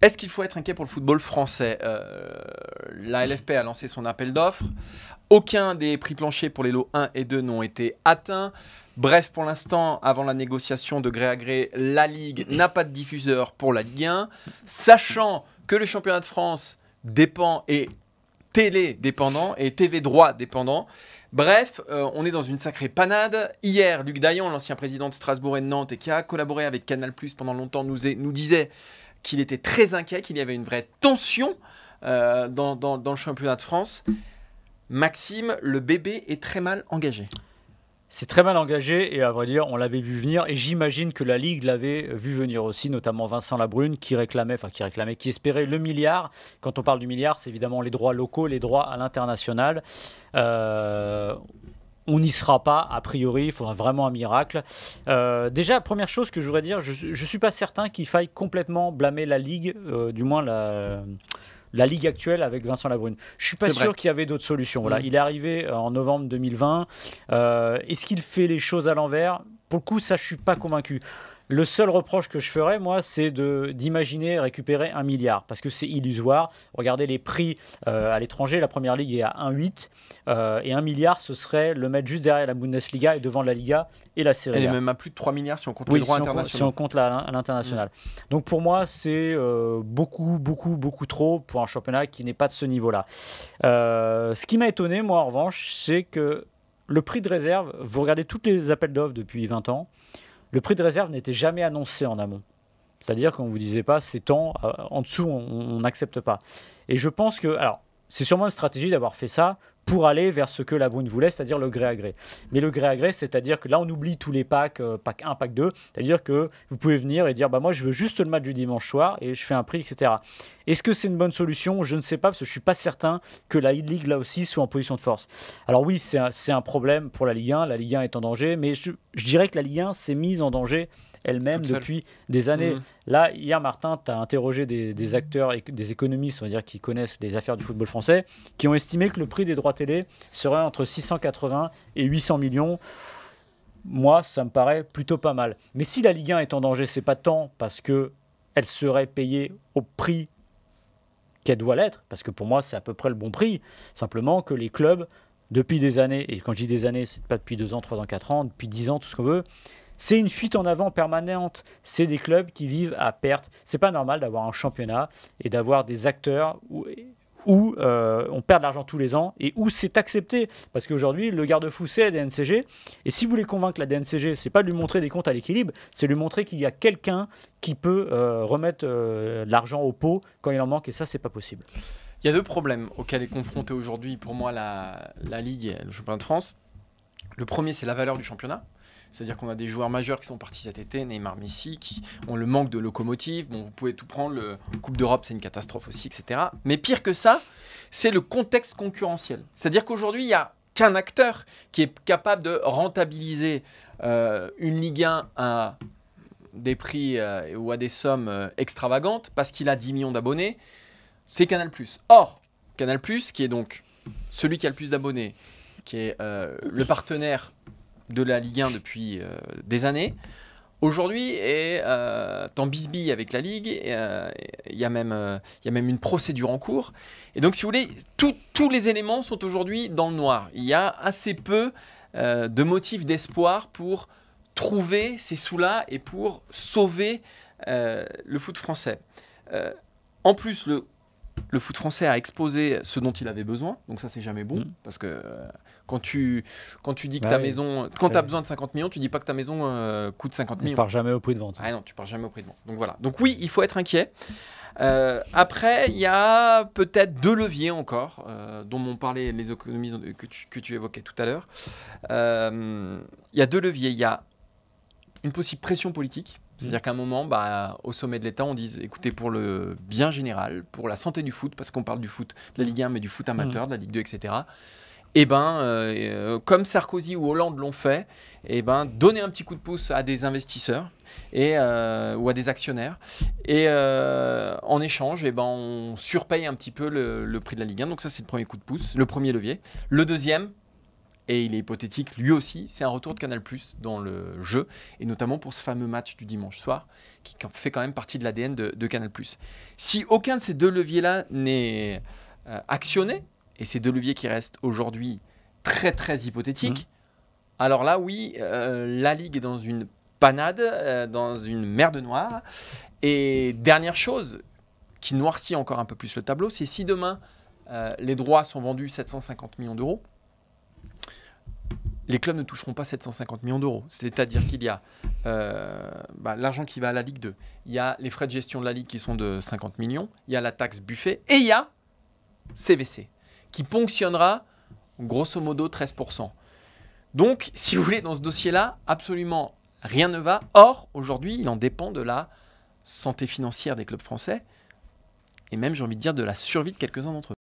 Est-ce qu'il faut être inquiet pour le football français? La LFP a lancé son appel d'offres. Aucun des prix planchers pour les lots 1 et 2 n'ont été atteints. Bref, pour l'instant, avant la négociation de gré à gré, la Ligue n'a pas de diffuseur pour la Ligue 1. Sachant que le championnat de France dépend et télé dépendant et TV droit dépendant. Bref, on est dans une sacrée panade. Hier, Luc Daillon, l'ancien président de Strasbourg et de Nantes et qui a collaboré avec Canal+ pendant longtemps, nous disait qu'il était très inquiet, qu'il y avait une vraie tension dans le championnat de France. Maxime, le bébé est très mal engagé. C'est très mal engagé et à vrai dire, on l'avait vu venir et j'imagine que la Ligue l'avait vu venir aussi, notamment Vincent Labrune qui espérait le milliard. Quand on parle du milliard, c'est évidemment les droits locaux, les droits à l'international. On n'y sera pas, a priori, il faudra vraiment un miracle. Déjà, première chose que je voudrais dire, je ne suis pas certain qu'il faille complètement blâmer la Ligue, du moins la Ligue actuelle avec Vincent Labrune. Je ne suis pas sûr qu'il y avait d'autres solutions. Voilà. Il est arrivé en novembre 2020. Est-ce qu'il fait les choses à l'envers? Pour le coup, ça, je ne suis pas convaincu. Le seul reproche que je ferais, moi, c'est d'imaginer récupérer 1 milliard, parce que c'est illusoire. Regardez les prix à l'étranger, la Première Ligue est à 1,8, et 1 milliard, ce serait le mettre juste derrière la Bundesliga et devant la Liga et la Serie A. Elle est même à plus de 3 milliards si on compte les droits internationaux. Si on compte l'international. Donc pour moi, c'est beaucoup trop pour un championnat qui n'est pas de ce niveau-là. Ce qui m'a étonné, moi, en revanche, c'est que le prix de réserve, vous regardez tous les appels d'offres depuis 20 ans, le prix de réserve n'était jamais annoncé en amont. C'est-à-dire qu'on ne vous disait pas, c'est tant, en dessous, on n'accepte pas. Et je pense que, alors, c'est sûrement une stratégie d'avoir fait ça pour aller vers ce que la Brune voulait, c'est-à-dire le gré à gré. Mais le gré à gré, c'est-à-dire que là, on oublie tous les packs, pack 1, pack 2, c'est-à-dire que vous pouvez venir et dire, bah, moi, je veux juste le match du dimanche soir et je fais un prix, etc. Est-ce que c'est une bonne solution? Je ne sais pas, parce que je ne suis pas certain que la Ligue, là aussi, soit en position de force. Alors oui, c'est un problème pour la Ligue 1 est en danger, mais je dirais que la Ligue 1 s'est mise en danger elle-même depuis des années. Là, hier, Martin, tu as interrogé des acteurs et des économistes, on va dire, qui connaissent les affaires du football français, qui ont estimé que le prix des droits télé serait entre 680 et 800 millions. Moi, ça me paraît plutôt pas mal. Mais si la Ligue 1 est en danger, c'est pas tant parce qu'elle serait payée au prix qu'elle doit l'être, parce que pour moi, c'est à peu près le bon prix. Simplement que les clubs, depuis des années, et quand je dis des années, c'est pas depuis 2 ans, 3 ans, 4 ans, depuis 10 ans, tout ce qu'on veut, c'est une fuite en avant permanente. C'est des clubs qui vivent à perte. C'est pas normal d'avoir un championnat et d'avoir des acteurs où on perd de l'argent tous les ans et où c'est accepté. Parce qu'aujourd'hui, le garde-fou, c'est la DNCG. Et si vous voulez convaincre la DNCG, c'est pas de lui montrer des comptes à l'équilibre, c'est de lui montrer qu'il y a quelqu'un qui peut remettre l'argent au pot quand il en manque. Et ça, c'est pas possible. Il y a deux problèmes auxquels est confrontée aujourd'hui, pour moi, la Ligue et le championnat de France. Le premier, c'est la valeur du championnat. C'est-à-dire qu'on a des joueurs majeurs qui sont partis cet été, Neymar, Messi, qui ont le manque de locomotive. Bon, vous pouvez tout prendre, le Coupe d'Europe, c'est une catastrophe aussi, etc. Mais pire que ça, c'est le contexte concurrentiel. C'est-à-dire qu'aujourd'hui, il n'y a qu'un acteur qui est capable de rentabiliser une Ligue 1 à des prix ou à des sommes extravagantes parce qu'il a 10 millions d'abonnés, c'est Canal+. Or, Canal+, qui est donc celui qui a le plus d'abonnés, qui est le partenaire de la Ligue 1 depuis des années, aujourd'hui est en bisbille avec la Ligue. Il y a même une procédure en cours. Et donc, si vous voulez, tous les éléments sont aujourd'hui dans le noir. Il y a assez peu de motifs d'espoir pour trouver ces sous-là et pour sauver le foot français. En plus, le foot français a exposé ce dont il avait besoin, donc ça c'est jamais bon, parce que quand tu dis que ta maison, quand tu as besoin de 50 millions, tu dis pas que ta maison coûte 50 millions. Tu pars jamais au prix de vente. Ah non, tu pars jamais au prix de vente. Donc voilà. Donc oui, il faut être inquiet. Après, il y a peut-être deux leviers encore, dont m'ont parlé les économistes que tu évoquais tout à l'heure. Il y a deux leviers. Il y a une possible pression politique. C'est-à-dire qu'à un moment, au sommet de l'État, on dit, écoutez, pour le bien général, pour la santé du foot, parce qu'on parle du foot de la Ligue 1, mais du foot amateur, de la Ligue 2, etc., comme Sarkozy ou Hollande l'ont fait, donner un petit coup de pouce à des investisseurs ou à des actionnaires. Et en échange, on surpaye un petit peu le prix de la Ligue 1. Donc ça, c'est le premier coup de pouce, le premier levier. Le deuxième, et il est hypothétique lui aussi, c'est un retour de Canal+ dans le jeu, et notamment pour ce fameux match du dimanche soir, qui fait quand même partie de l'ADN de Canal+. Si aucun de ces deux leviers-là n'est actionné, et ces deux leviers qui restent aujourd'hui très très hypothétiques, alors là oui, la Ligue est dans une panade, dans une merde noire. Et dernière chose qui noircit encore un peu plus le tableau, c'est si demain les droits sont vendus 750 millions d'euros, les clubs ne toucheront pas 750 millions d'euros. C'est-à-dire qu'il y a l'argent qui va à la Ligue 2, il y a les frais de gestion de la Ligue qui sont de 50 millions, il y a la taxe buffet et il y a CVC qui ponctionnera grosso modo 13%. Donc, si vous voulez, dans ce dossier-là, absolument rien ne va. Or, aujourd'hui, il en dépend de la santé financière des clubs français et même, j'ai envie de dire, de la survie de quelques-uns d'entre eux.